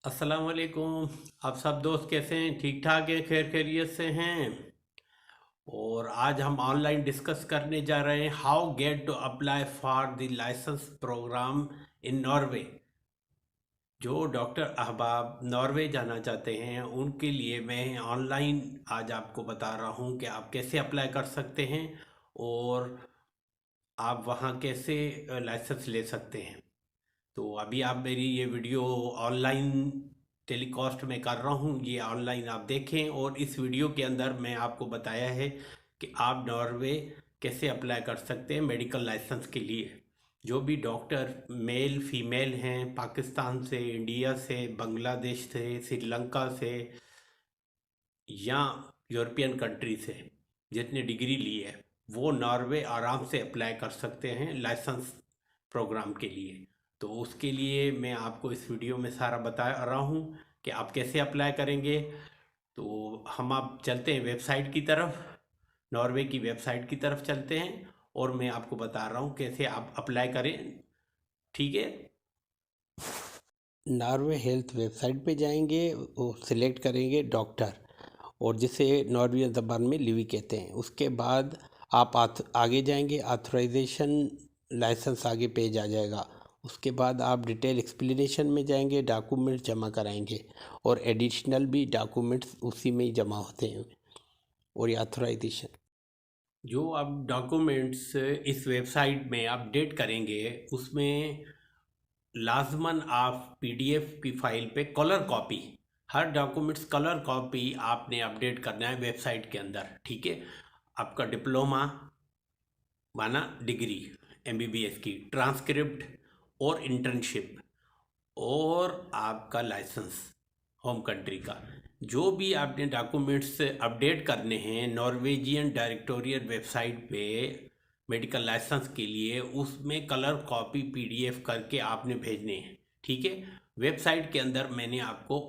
अस्सलाम वालेकुम। आप सब दोस्त कैसे हैं? ठीक ठाक हैं? खैर खैरियत से हैं? और आज हम ऑनलाइन डिस्कस करने जा रहे हैं how get to apply for the license program in Norway. जो डॉक्टर अहबाब नॉर्वे जाना चाहते हैं उनके लिए मैं ऑनलाइन आज आपको बता रहा हूं कि आप कैसे अप्लाई कर सकते हैं और आप वहां कैसे लाइसेंस ले सकते हैं। तो अभी आप मेरी ये वीडियो ऑनलाइन टेलीकास्ट में कर रहा हूँ, ये ऑनलाइन आप देखें। और इस वीडियो के अंदर मैं आपको बताया है कि आप नॉर्वे कैसे अप्लाई कर सकते हैं मेडिकल लाइसेंस के लिए। जो भी डॉक्टर मेल फीमेल हैं, पाकिस्तान से, इंडिया से, बांग्लादेश से, श्रीलंका से या यूरोपियन कंट्री से जितने डिग्री ली है, वो नॉर्वे आराम से अप्लाई कर सकते हैं लाइसेंस प्रोग्राम के लिए। तो उसके लिए मैं आपको इस वीडियो में सारा बता रहा हूँ कि आप कैसे अप्लाई करेंगे। तो हम आप चलते हैं वेबसाइट की तरफ, नॉर्वे की वेबसाइट की तरफ चलते हैं और मैं आपको बता रहा हूँ कैसे आप अप्लाई करें। ठीक है। नॉर्वे हेल्थ वेबसाइट पे जाएंगे और सिलेक्ट करेंगे डॉक्टर, और जिसे नॉर्वेजियन ज़बान में लिवी कहते हैं। उसके बाद आप आगे जाएंगे, ऑथराइजेशन लाइसेंस आगे पेज आ जाएगा। उसके बाद आप डिटेल एक्सप्लेनेशन में जाएंगे, डॉक्यूमेंट्स जमा कराएंगे और एडिशनल भी डॉक्यूमेंट्स उसी में ही जमा होते हैं। और ये ऑथराइजेशन जो आप डॉक्यूमेंट्स इस वेबसाइट में अपडेट करेंगे उसमें लाजमन आप पीडीएफ की फाइल पे कलर कॉपी, हर डॉक्यूमेंट्स कलर कॉपी आपने अपडेट करना है वेबसाइट के अंदर। ठीक है। आपका डिप्लोमा माना डिग्री एमबीबीएस की, ट्रांसक्रिप्ट और इंटर्नशिप और आपका लाइसेंस होम कंट्री का, जो भी आपने डॉक्यूमेंट्स अपडेट करने हैं नॉर्वेजियन डायरेक्टोरियल वेबसाइट पे मेडिकल लाइसेंस के लिए, उसमें कलर कॉपी पीडीएफ करके आपने भेजने हैं। ठीक है। वेबसाइट के अंदर मैंने आपको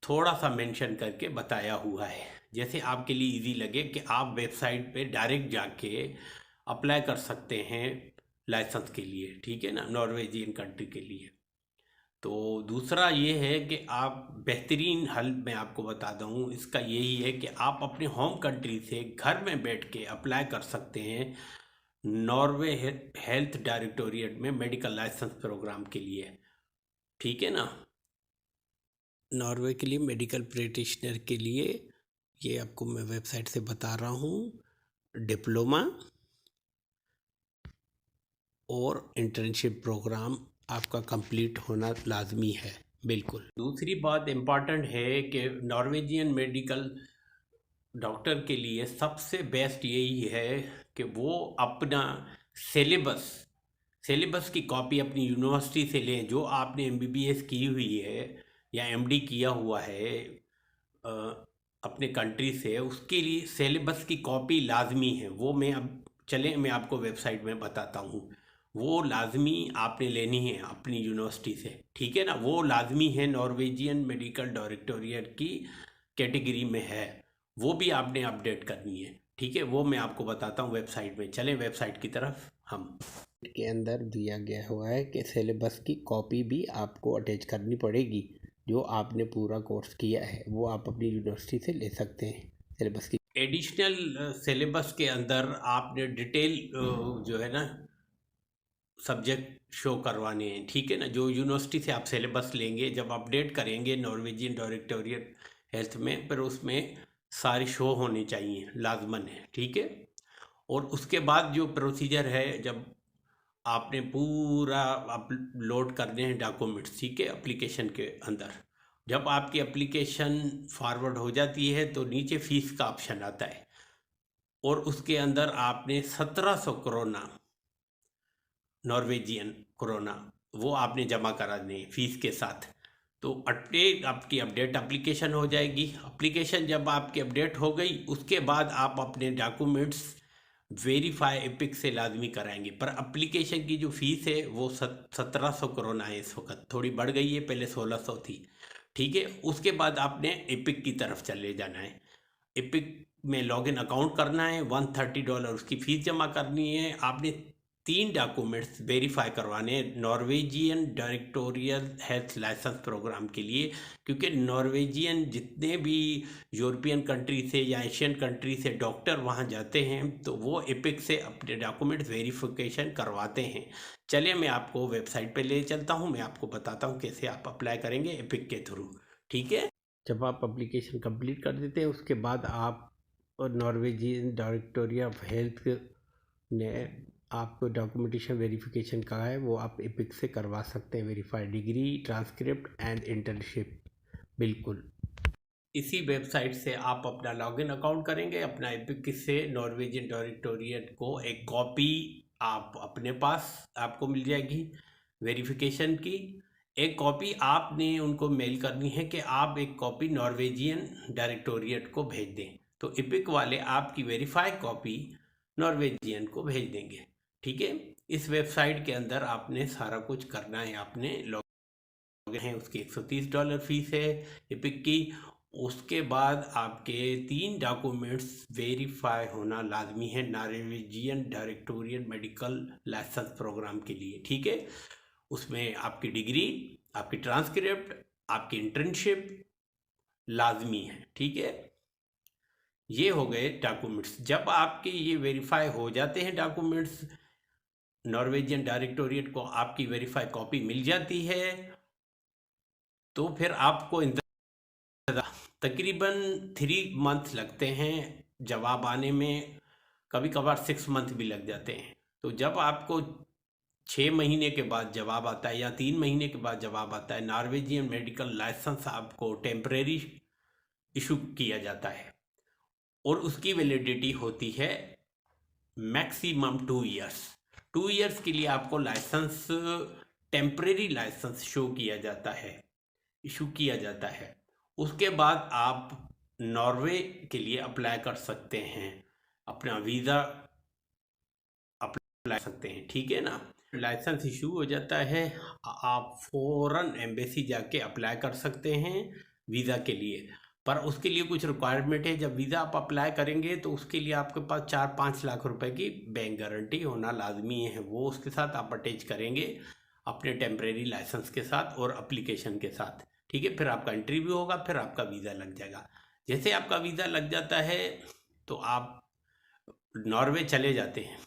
थोड़ा सा मेंशन करके बताया हुआ है, जैसे आपके लिए इजी लगे कि आप वेबसाइट पे डायरेक्ट जाके अप्लाई कर सकते हैं लाइसेंस के लिए। ठीक है ना, नॉर्वेजियन कंट्री के लिए। तो दूसरा ये है कि आप बेहतरीन हल मैं आपको बताता हूँ इसका यही है कि आप अपने होम कंट्री से घर में बैठ के अप्लाई कर सकते हैं नॉर्वे हेल्थ डायरेक्टोरिएट में मेडिकल लाइसेंस प्रोग्राम के लिए। ठीक है ना, नॉर्वे के लिए मेडिकल प्रैक्टिशनर के लिए ये आपको मैं वेबसाइट से बता रहा हूँ। डिप्लोमा और इंटर्नशिप प्रोग्राम आपका कंप्लीट होना लाजमी है। बिल्कुल। दूसरी बात इम्पॉर्टेंट है कि नॉर्वेजियन मेडिकल डॉक्टर के लिए सबसे बेस्ट यही है कि वो अपना सिलेबस सिलेबस की कॉपी अपनी यूनिवर्सिटी से लें, जो आपने एमबीबीएस की हुई है या एमडी किया हुआ है अ, अपने कंट्री से, उसके लिए सिलेबस की कॉपी लाजमी है। वो मैं अब चलें मैं आपको वेबसाइट में बताता हूँ। वो लाजमी आपने लेनी है अपनी यूनिवर्सिटी से। ठीक है ना, वो लाजमी है, नॉर्वेजियन मेडिकल डायरेक्टोरिएट की कैटेगरी में है। वो भी आपने अपडेट करनी है। ठीक है, वो मैं आपको बताता हूँ वेबसाइट में। चलें वेबसाइट की तरफ हम। के अंदर दिया गया हुआ है कि सिलेबस की कॉपी भी आपको अटैच करनी पड़ेगी। जो आपने पूरा कोर्स किया है वो आप अपनी यूनिवर्सिटी से ले सकते हैं सिलेबस की। एडिशनल सिलेबस के अंदर आपने डिटेल जो है ना सब्जेक्ट शो करवाने हैं। ठीक है ना, जो यूनिवर्सिटी से आप सिलेबस लेंगे जब अपडेट करेंगे नॉर्वेजियन डायरेक्टोरियल हेल्थ में, पर उसमें सारी शो होनी चाहिए, लाजमन है। ठीक है। और उसके बाद जो प्रोसीजर है, जब आपने पूरा अपलोड करने हैं डॉक्यूमेंट्स, ठीक है, एप्लीकेशन के अंदर, जब आपकी एप्लीकेशन फॉरवर्ड हो जाती है तो नीचे फीस का ऑप्शन आता है और उसके अंदर आपने 1700 करोना नॉर्वेजियन कोरोना वो आपने जमा करा दें फीस के साथ। तो अपडेट आपकी अपडेट एप्लीकेशन हो जाएगी। एप्लीकेशन जब आपकी अपडेट हो गई उसके बाद आप अपने डॉक्यूमेंट्स वेरीफाई एपिक से लाजमी कराएंगे। पर एप्लीकेशन की जो फ़ीस है वो 1700 करोना है, इस वक्त थोड़ी बढ़ गई है, पहले 1600 थी। ठीक है। उसके बाद आपने एपिक की तरफ चले जाना है। एपिक में लॉगिन अकाउंट करना है, $130 उसकी फ़ीस जमा करनी है। आपने 3 डॉक्यूमेंट्स वेरीफाई करवाने Norwegian directorial health license program के लिए, क्योंकि नॉर्वेजियन जितने भी यूरोपियन कंट्री से या एशियन कंट्री से डॉक्टर वहां जाते हैं तो वो एपिक से अपने डॉक्यूमेंट्स वेरिफिकेशन करवाते हैं। चलिए मैं आपको वेबसाइट पे ले चलता हूं, मैं आपको बताता हूं कैसे आप अप्लाई करेंगे एपिक के थ्रू। ठीक है, जब आप एप्लीकेशन कंप्लीट कर देते हैं उसके बाद आप नॉर्वेजियन डायरेक्टोरियल ऑफ हेल्थ ने आपको डॉक्यूमेंटेशन वेरिफिकेशन का है वो आप एपिक से करवा सकते हैं, verify degree, transcript and internship. बिल्कुल इसी वेबसाइट से आप अपना लॉगिन अकाउंट करेंगे, अपना एपिक से नॉर्वेजियन डायरेक्टोरिएट को एक कॉपी आप अपने पास आपको मिल जाएगी वेरिफिकेशन की। एक कॉपी आपने उनको मेल करनी है कि आप एक कॉपी नॉर्वेजियन डायरेक्टोरिएट को भेज दें, तो एपिक वाले आपकी वेरीफाइड कॉपी नॉर्वेजियन को भेज देंगे। ठीक है, इस वेबसाइट के अंदर आपने सारा कुछ करना है, आपने लॉगिन है, उसकी $130 फीस है एपिक की। उसके बाद आपके 3 डॉक्यूमेंट्स वेरीफाई होना लाजमी है Norwegian directorial medical license program के लिए। ठीक है, उसमें आपकी डिग्री, आपकी ट्रांसक्रिप्ट, आपकी इंटर्नशिप लाजमी है। ठीक है, ये हो गए डॉक्यूमेंट्स। जब आपके ये वेरीफाई हो जाते हैं डॉक्यूमेंट्स, नॉर्वेजियन डायरेक्टोरिएट को आपकी वेरीफाई कॉपी मिल जाती है, तो फिर आपको तकरीबन 3 मंथ लगते हैं जवाब आने में, कभी कभार 6 मंथ भी लग जाते हैं। तो जब आपको 6 महीने के बाद जवाब आता है या 3 महीने के बाद जवाब आता है, नॉर्वेजियन मेडिकल लाइसेंस आपको टेम्परेरी इशू किया जाता है और उसकी वैलिडिटी होती है मैक्सिमम 2 ईयर्स। 2 ईयर्स के लिए आपको लाइसेंस, टेम्परेरी लाइसेंस शो किया जाता है, इशू किया जाता है। उसके बाद आप नॉर्वे के लिए अप्लाई कर सकते हैं, अपना वीज़ा अप्लाई कर सकते हैं। ठीक है ना, लाइसेंस इशू हो जाता है, आप फौरन एम्बेसी जाके अप्लाई कर सकते हैं वीज़ा के लिए। पर उसके लिए कुछ रिक्वायरमेंट है, जब वीज़ा आप अप्लाई करेंगे तो उसके लिए आपके पास 4-5 लाख रुपए की बैंक गारंटी होना लाजमी है, वो उसके साथ आप अटैच करेंगे अपने टेम्परेरी लाइसेंस के साथ और एप्लीकेशन के साथ। ठीक है, फिर आपका इंटरव्यू होगा, फिर आपका वीज़ा लग जाएगा। जैसे आपका वीज़ा लग जाता है तो आप नॉर्वे चले जाते हैं,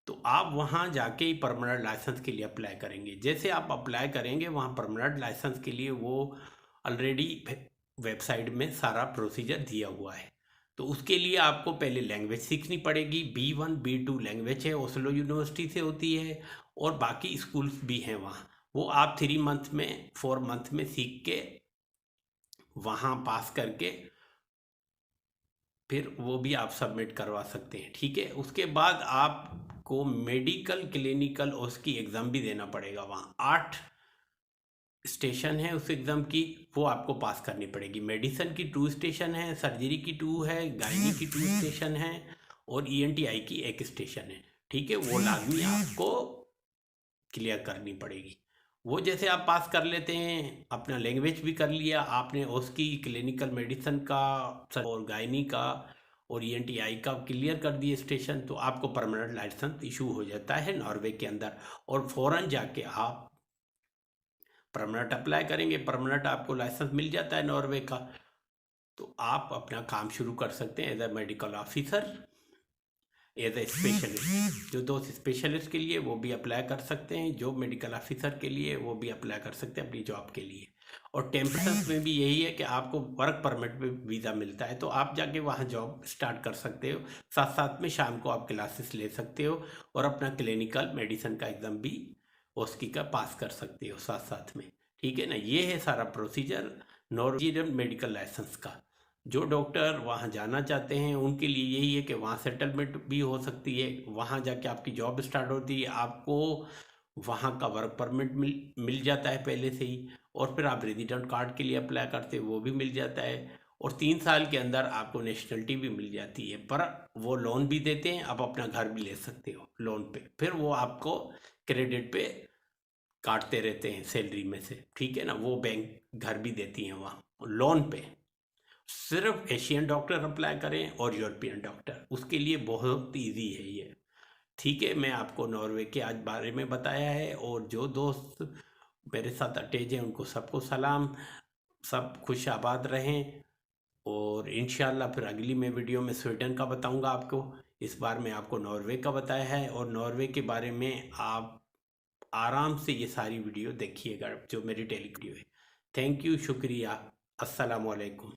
तो आप वहाँ जाके ही परमानेंट लाइसेंस के लिए अप्लाई करेंगे। जैसे आप अप्लाई करेंगे वहाँ परमानेंट लाइसेंस के लिए, वो ऑलरेडी वेबसाइट में सारा प्रोसीजर दिया हुआ है। तो उसके लिए आपको पहले लैंग्वेज सीखनी पड़ेगी। B1 B2 लैंग्वेज है, ओस्लो यूनिवर्सिटी से होती है और बाकी स्कूल्स भी हैं वहाँ, वो आप 3 मंथ में 4 मंथ में सीख के वहाँ पास करके फिर वो भी आप सबमिट करवा सकते हैं। ठीक है, उसके बाद आपको मेडिकल क्लिनिकल और उसकी एग्ज़ाम भी देना पड़ेगा। वहाँ 8 स्टेशन है उस एग्ज़ाम की, वो आपको पास करनी पड़ेगी। मेडिसिन की 2 स्टेशन है, सर्जरी की 2 है, गायनी की 2 स्टेशन है और ENTI की 1 स्टेशन है। ठीक है, वो लाजमी आपको क्लियर करनी पड़ेगी। वो जैसे आप पास कर लेते हैं, अपना लैंग्वेज भी कर लिया आपने, उसकी क्लिनिकल मेडिसिन का और गायनी का और ENTI का क्लियर कर दिए स्टेशन, तो आपको परमानेंट लाइसेंस इशू हो जाता है नॉर्वे के अंदर और फ़ौरन जाके आप परमानेंट अप्लाई करेंगे, परमानेंट आपको लाइसेंस मिल जाता है नॉर्वे का, तो आप अपना काम शुरू कर सकते हैं as a medical officer, as a specialist. जो 2 स्पेशलिस्ट के लिए वो भी अप्लाई कर सकते हैं, जो मेडिकल ऑफिसर के लिए वो भी अप्लाई कर सकते हैं अपनी जॉब के लिए। और टेम्परेरी में भी यही है कि आपको वर्क परमिट पे वीज़ा मिलता है, तो आप जाके वहाँ जॉब स्टार्ट कर सकते हो, साथ साथ में शाम को आप क्लासेस ले सकते हो और अपना क्लिनिकल मेडिसिन का एग्ज़ाम भी उसकी का पास कर सकते हो साथ साथ में। ठीक है ना, ये है सारा प्रोसीजर नॉर्वेजियन मेडिकल लाइसेंस का। जो डॉक्टर वहाँ जाना चाहते हैं उनके लिए यही है कि वहाँ सेटलमेंट भी हो सकती है, वहाँ जाके आपकी जॉब स्टार्ट होती है, आपको वहाँ का वर्क परमिट मिल जाता है पहले से ही, और फिर आप रेजिडेंट कार्ड के लिए अप्लाई करते हो वो भी मिल जाता है, और 3 साल के अंदर आपको नेशनलिटी भी मिल जाती है। पर वो लोन भी देते हैं, आप अपना घर भी ले सकते हो लोन पे, फिर वो आपको क्रेडिट पे काटते रहते हैं सैलरी में से। ठीक है ना, वो बैंक घर भी देती हैं वहाँ लोन पे। सिर्फ एशियन डॉक्टर अप्लाई करें और यूरोपियन डॉक्टर, उसके लिए बहुत ईजी है ये। ठीक है, मैं आपको नॉर्वे के आज बारे में बताया है, और जो दोस्त मेरे साथ अटैच हैं उनको सबको सलाम, सब खुश आबाद रहें। और इंशाल्लाह फिर अगली मैं वीडियो में स्वीडन का बताऊंगा आपको। इस बार मैं आपको नॉर्वे का बताया है, और नॉर्वे के बारे में आप आराम से ये सारी वीडियो देखिएगा जो मेरी डेली वीडियो है। थैंक यू, शुक्रिया, अस्सलाम वालेकुम।